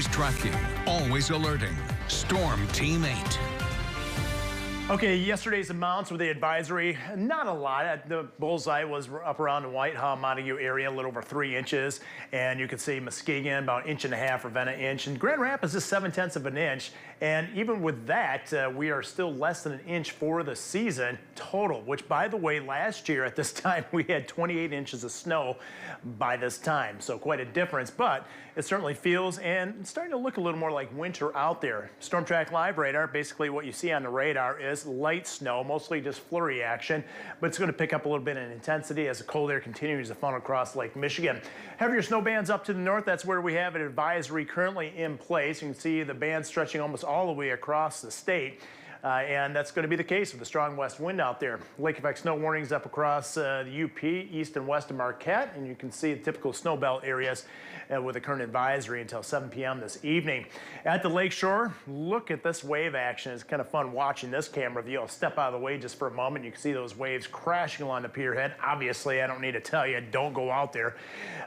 always tracking, always alerting. Storm Team 8. Okay, yesterday's amounts with the advisory, not a lot. The bullseye was up around the Whitehall, Montague area, a little over 3 inches. And you can see Muskegon about 1.5 inches, Ravenna inch. And Grand Rapids is 0.7 of an inch. And even with that, we are still less than an inch for the season total, which, by the way, last year at this time, we had 28 inches of snow by this time. So quite a difference, but it certainly feels and it's starting to look a little more like winter out there. Storm Track Live radar, basically what you see on the radar is light snow, mostly just flurry action, but it's going to pick up a little bit in intensity as the cold air continues to funnel across Lake Michigan. Heavier snow bands up to the north, that's where we have an advisory currently in place. You can see the band stretching almost all the way across the state. And that's going to be the case with the strong west wind out there. Lake effect snow warnings up across the UP, east and west of Marquette, and you can see the typical snow belt areas with the current advisory until 7 p.m. this evening. At the lakeshore, look at this wave action. It's kind of fun watching this camera view. I'll step out of the way just for a moment. You can see those waves crashing along the pier head. Obviously, I don't need to tell you, don't go out there.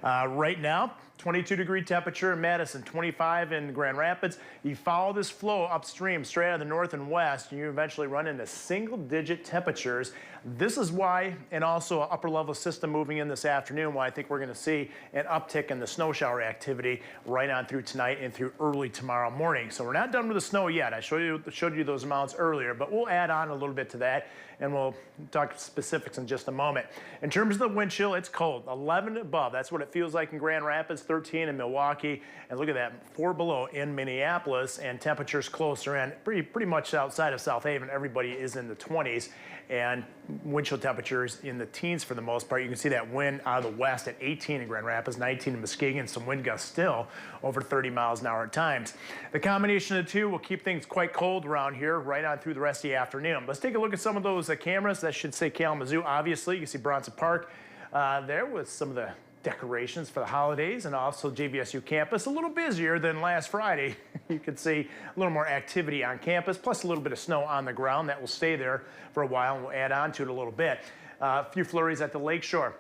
Right now, 22-degree temperature in Madison, 25 in Grand Rapids. You follow this flow upstream, straight out of the north and west, and you eventually run into single-digit temperatures. This is why, and also an upper-level system moving in this afternoon, why I think we're going to see an uptick in the snow shower activity right on through tonight and through early tomorrow morning. So we're not done with the snow yet. I showed you those amounts earlier, but we'll add on a little bit to that, and we'll talk specifics in just a moment. In terms of the wind chill, it's cold, 11 above. That's what it feels like in Grand Rapids, 13 in Milwaukee, and look at that, 4 below in Minneapolis, and temperatures closer in, pretty much outside of South Haven. Everybody is in the 20s, and wind chill temperatures in the teens for the most part. You can see that wind out of the west at 18 in Grand Rapids, 19 in Muskegon, some wind gusts still over 30 miles an hour at times. The combination of the two will keep things quite cold around here right on through the rest of the afternoon. Let's take a look at some of those cameras. That should say Kalamazoo, obviously. You can see Bronson Park there with some of the decorations for the holidays, and also JVSU campus a little busier than last Friday. You can see a little more activity on campus, plus a little bit of snow on the ground that will stay there for a while, and we'll add on to it a little bit. A few flurries at the lakeshore.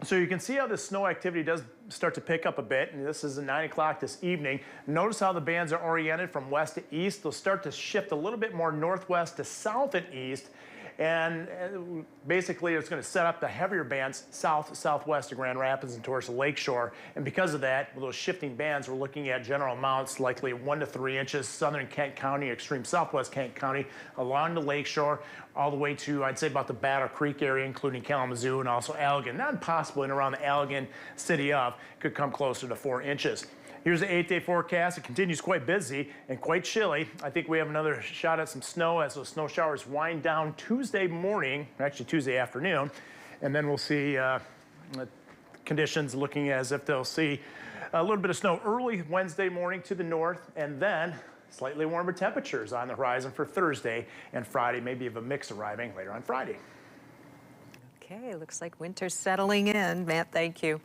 So you can see how the snow activity does start to pick up a bit, and this is at 9 o'clock this evening. Notice how the bands are oriented from west to east. They'll start to shift a little bit more northwest to south and east, and basically it's going to set up the heavier bands southwest of Grand Rapids and towards the lakeshore. And because of that, with those shifting bands, we're looking at general amounts likely 1 to 3 inches, southern Kent County, extreme southwest Kent County, along the lakeshore, all the way to, I'd say, about the Battle Creek area, including Kalamazoo and also Allegan. Not impossible in around the Allegan city of, could come closer to 4 inches. Here's the 8-day forecast. It continues quite busy and quite chilly. I think we have another shot at some snow as those snow showers wind down Tuesday morning, actually Tuesday afternoon, and then we'll see conditions looking as if they'll see a little bit of snow early Wednesday morning to the north, and then slightly warmer temperatures on the horizon for Thursday and Friday, maybe of a mix arriving later on Friday. Okay, looks like winter's settling in. Matt, thank you.